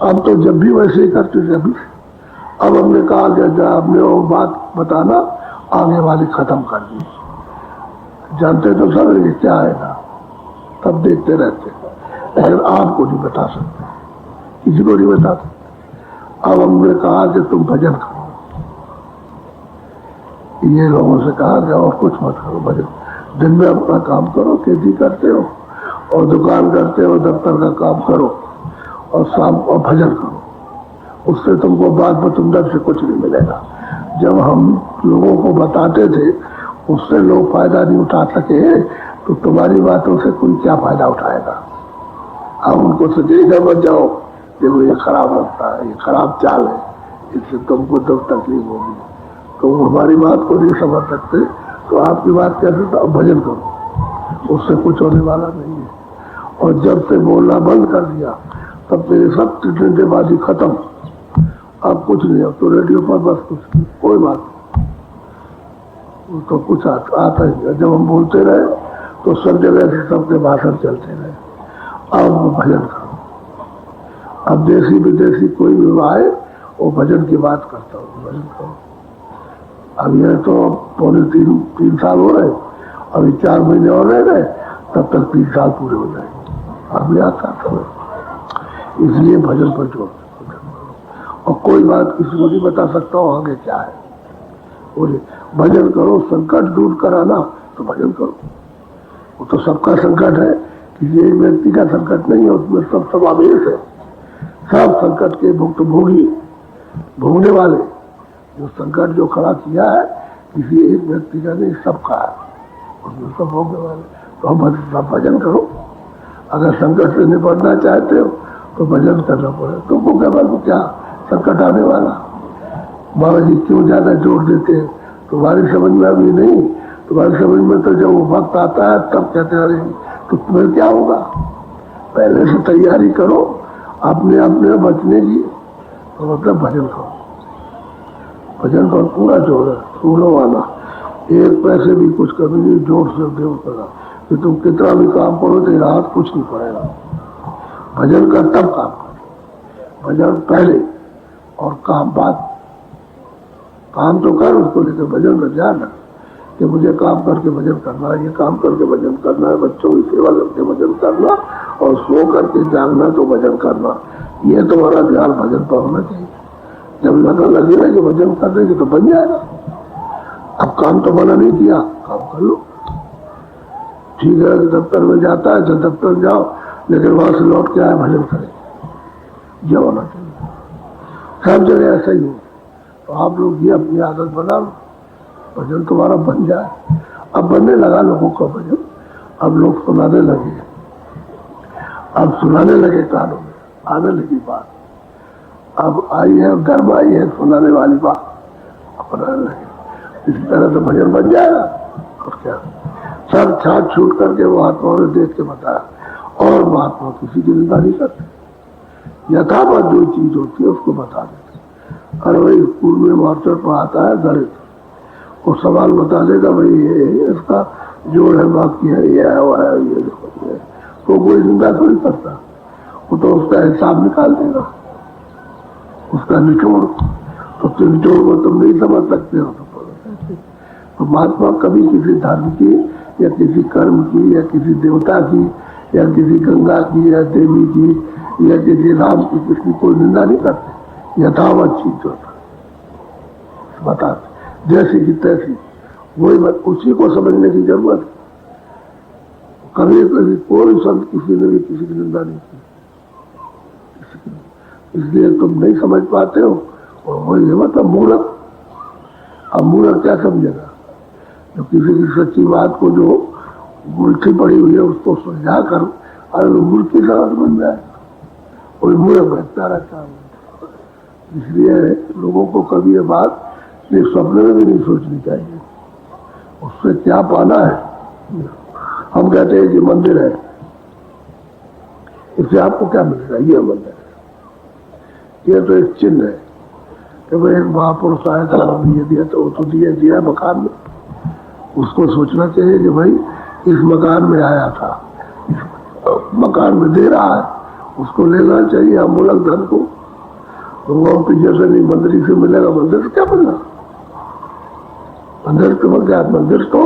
हम तो जब भी वैसे ही करते थे अभी। अब हमने कहा कि आपने वो बात बताना आगे वाली खत्म कर दी, जानते तो सब ये क्या है ना, तब देखते रहते, लेकिन आपको नहीं बता सकते, किसी को नहीं बता सकते। अब हमने कहा कि तुम भजन करो, ये लोगों से कहा कि और कुछ मत करो, भजन, दिन में अपना काम करो, खेती करते हो और दुकान करते हो, दफ्तर का काम करो और शाम को भजन करो, उससे तुमको बाद में तुम से कुछ नहीं मिलेगा। जब हम लोगों को बताते थे उससे लोग फायदा नहीं उठा सके तो तुम्हारी बातों से कोई क्या फायदा उठाएगा। हम उनको सजेगा मत जाओ, देखो ये खराब लगता है, ये खराब चाल है, इससे तुमको तो तकलीफ होगी, तो हमारी बात को नहीं समझ सकते तो आपकी बात कैसे, तो भजन करो, उससे कुछ होने वाला नहीं है। और जब से बोलना बंद कर दिया तब से सब टिटनेबाजी खत्म, अब कुछ नहीं, अब तो रेडियो पर बस कुछ नहीं, कोई बात नहीं, तो कुछ आता ही। जब हम बोलते रहे तो सब जगह से सबके भाषण चलते रहे। अब भजन करो, अब देसी विदेशी कोई भी आए वो भजन की बात करता हो, भजन करो। अब ये तो पौने 3 साल हो रहे, अभी 4 महीने और रह गए, तब तक 3 साल पूरे हो जाएंगे। अभी आता समय, इसलिए भजन पर जोर, और कोई बात किसी को नहीं बता सकता हूँ आगे क्या है। बोले भजन करो, संकट दूर कराना तो भजन करो, वो तो सबका संकट है, किसी एक व्यक्ति का संकट नहीं है, उसमें सब समावेश है, सब संकट के भुक्तभोगी, भोगने वाले, जो संकट जो खड़ा किया है किसी एक व्यक्ति का नहीं, सबका है, उसमें सब भोगने वाले। तो हम भजन करो, अगर संकट से निपटना चाहते हो तो भजन करना पड़ेगा। तुमको क्या मालूम क्या संकट आने वाला, बाबा जी क्यों ज्यादा जोर देते हैं, तुम्हारी समझ में अभी नहीं, तुम्हारी समझ में तो जब वो वक्त आता है तब कहते हैं तो तुम्हें क्या होगा, पहले से तैयारी करो अपने बचने की, तो मतलब भजन करो, भजन का पूरा जोर है, फूलों वाला, एक पैसे भी कुछ कभी नहीं, जोर से देव करा कि तुम कितना भी काम करो तेरा हाथ कुछ नहीं पड़ेगा। भजन कर तब काम कर, भजन पहले और काम बाद, काम तो कर उसको लेकर भजन में ध्यान रख कि मुझे काम करके भजन करना है, ये काम करके भजन करना है, बच्चों की सेवा करके भजन करना और सो करके जागना तो भजन करना, ये तुम्हारा ध्यान भजन पर होना चाहिए। जब लगे रहे कि भजन कर रहे तो बन जाएगा। अब काम तो मना नहीं किया, काम कर लो, ठीक है, दफ्तर में जाता है तो दफ्तर जाओ, लेकिन वहां से लौट के आए भजन करें, ये होना चाहिए, सब जगह ऐसा ही हो। तो आप लोग ये अपनी आदत बना लो, भजन तुम्हारा बन जाए। अब बनने लगा लोगों का भजन, अब लोग सुनाने लगे, अब सुनाने लगे, कानों में आने लगी बात, अब आई है गर्म आई है सुनाने वाली बात, अपनाने लगे, इसी तरह से भजन बन जाएगा। और क्या, सब छाट छूट करके वो आत्मा ने देख के बताया, और महात्मा किसी की निंदा नहीं करते, यथावत जो चीज होती है उसको बता देते। अरे भाई स्कूल में मास्टर पढ़ाता है गणित, वो सवाल बता देगा, भाई ये इसका जोड़ है, बाकी है, ये है, वो है, ये देखो, ये तो कोई निंदा थोड़ी करता, वो तो उसका हिसाब निकाल देगा, उसका निचोड़, तो निचोड़ को तुम नहीं समझ सकते हो। तो महात्मा कभी किसी धर्म की या किसी कर्म की या किसी देवता की या किसी गंगा की या देवी की या किसी राम की किसी कोई निंदा नहीं करते, यथावत चीज होता बताते, जैसी की तैसी, वही उसी को समझने की जरूरत है। कभी कभी कोई संत किसी ने भी किसी की निंदा नहीं की, इसलिए तुम नहीं समझ पाते हो, और वही मतलब मूर्ख। अब मूर्ख क्या समझेगा, जो किसी की सच्ची बात को जो गुलठी पड़ी हुई है उसको सुलझा कर अरे गुलठी तरह बन जाए और मुझे बचता रहता है। इसलिए लोगों को कभी ये बात एक सपने में भी नहीं सोचनी चाहिए। उससे क्या पाना है? हम कहते हैं कि मंदिर है, इससे आपको क्या मिलेगा? ये मंदिर है, ये तो एक चिन्ह है कि भाई एक महापुरुष आया था, ये दिया तो वो तो दिया मकान में। उसको सोचना चाहिए कि भाई इस मकान में आया था, इस मकान में दे रहा है, उसको लेना चाहिए अमूलक धन को। भगवान की जैसे नहीं मंदिर से मिलेगा, मंदिर से क्या मिलेगा? मंदिर तो क्या? मंदिर तो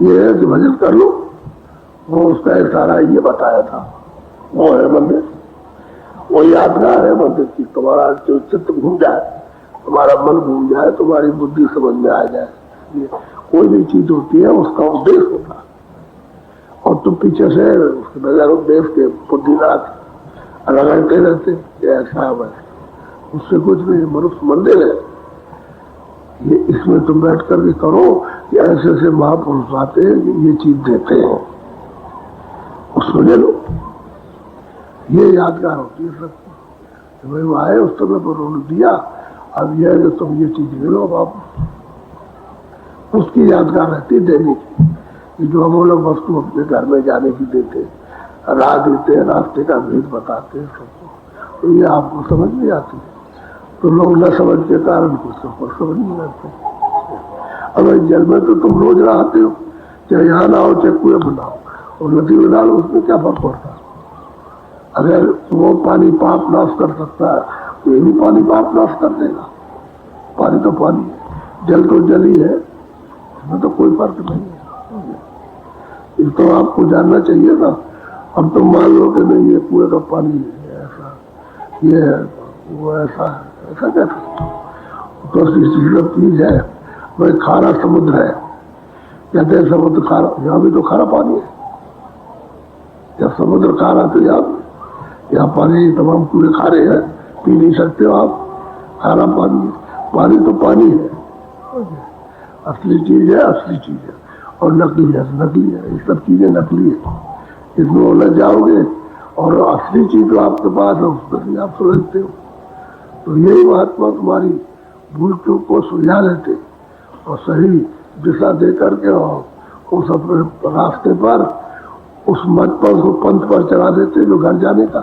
ये है कि भजन कर लो, वो उसका इशारा ये बताया था, वो है मंदिर, वो यादगार है मंदिर की। तुम्हारा जो चित्त घूम जाए, तुम्हारा मन घूम जाए, तुम्हारी बुद्धि समझ में आ जाए, ये कोई भी चीज होती है उसका उद्देश्य होता है। और तुम पीछे से उसके बगैर उद्देश्य के बुद्धि रगड़ते रहते ऐसा है, उससे कुछ नहीं। मनुष्य मंदिर है, ये इसमें तुम बैठ करके करो कि ऐसे ऐसे महापुरुष आते हैं कि ये चीज देते हैं, उसको ले लो। ये यादगार होती है सबकी। भाई वो आए उस समय पर उन्होंने दिया, अब यह है कि तुम ये चीज ले लो वापस। उसकी यादगार रहती है देने की। जो हम लोग वस्तु अपने घर में जाने की देते, राह देते हैं, रास्ते का भेद बताते हैं सबको, तो ये आपको समझ नहीं आती। तो लोग न समझ के कारण कुछ समझ नहीं आते। अब जल में तो तुम रोज नहाते हो, चाहे यहाँ ना हो चाहे कुएं में ना हो, और नदी में डालो, उसमें क्या फर्क पड़ता है? अगर वो पानी पाप नाश कर सकता है तो ये भी पानी पाप नाश कर देगा। पानी तो पानी है, जल तो जल ही है, इसमें तो कोई फर्क नहीं है। ये तो आपको जानना चाहिए ना। अब तो मान लो कि नहीं ये कुएं का पानी है, ऐसा ये है, वो ऐसा है, ऐसा कैसे? तो चीज है, वही खारा समुद्र है, कहते हैं समुद्र खारा, यहाँ भी तो खारा पानी है। जब समुद्र खारा तो यहाँ पानी तमाम कुएं खारे हैं, पी नहीं सकते हो आप, खारा पानी। पानी तो पानी है, असली चीज है, असली चीज है, और नकली है, नकली है। ये सब चीजें नकली है, इसमें उलझ जाओगे और असली चीज तो आपके पास है, उसमें भी आप सुलझते हो। तो यही महात्मा तुम्हारी भूल चूक को सुलझा लेते और सही दिशा दे करके उस अपने रास्ते पर, उस मत पर, उस पंथ पर चला देते जो घर जाने का।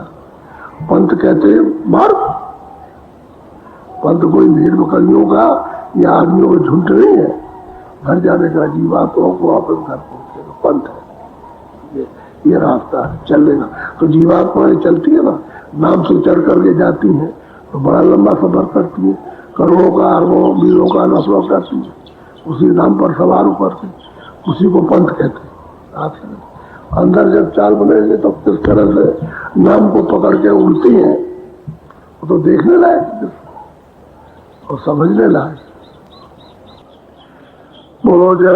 पंथ कहते मार्ग, पंथ कोई भीड़ बकरियों का या आदमियों का झुंड नहीं है। घर जाने का, जीवात्माओं को वापस घर पहुंचे का पंथ है, ये रास्ता है चलने का। तो जीवात्माएं चलती है ना, नाम से चढ़ करके जाती हैं, तो बड़ा लंबा सफर करती है, करोड़ों का, अरबों, मीलों का सफर करती है, उसी नाम पर सवार होकर के, उसी को पंथ कहते हैं। अंदर जब चाल बनेंगे तो किस तरह से नाम को पकड़ के उड़ती है, वो तो देखने लायक और समझने लायक। बोलो जय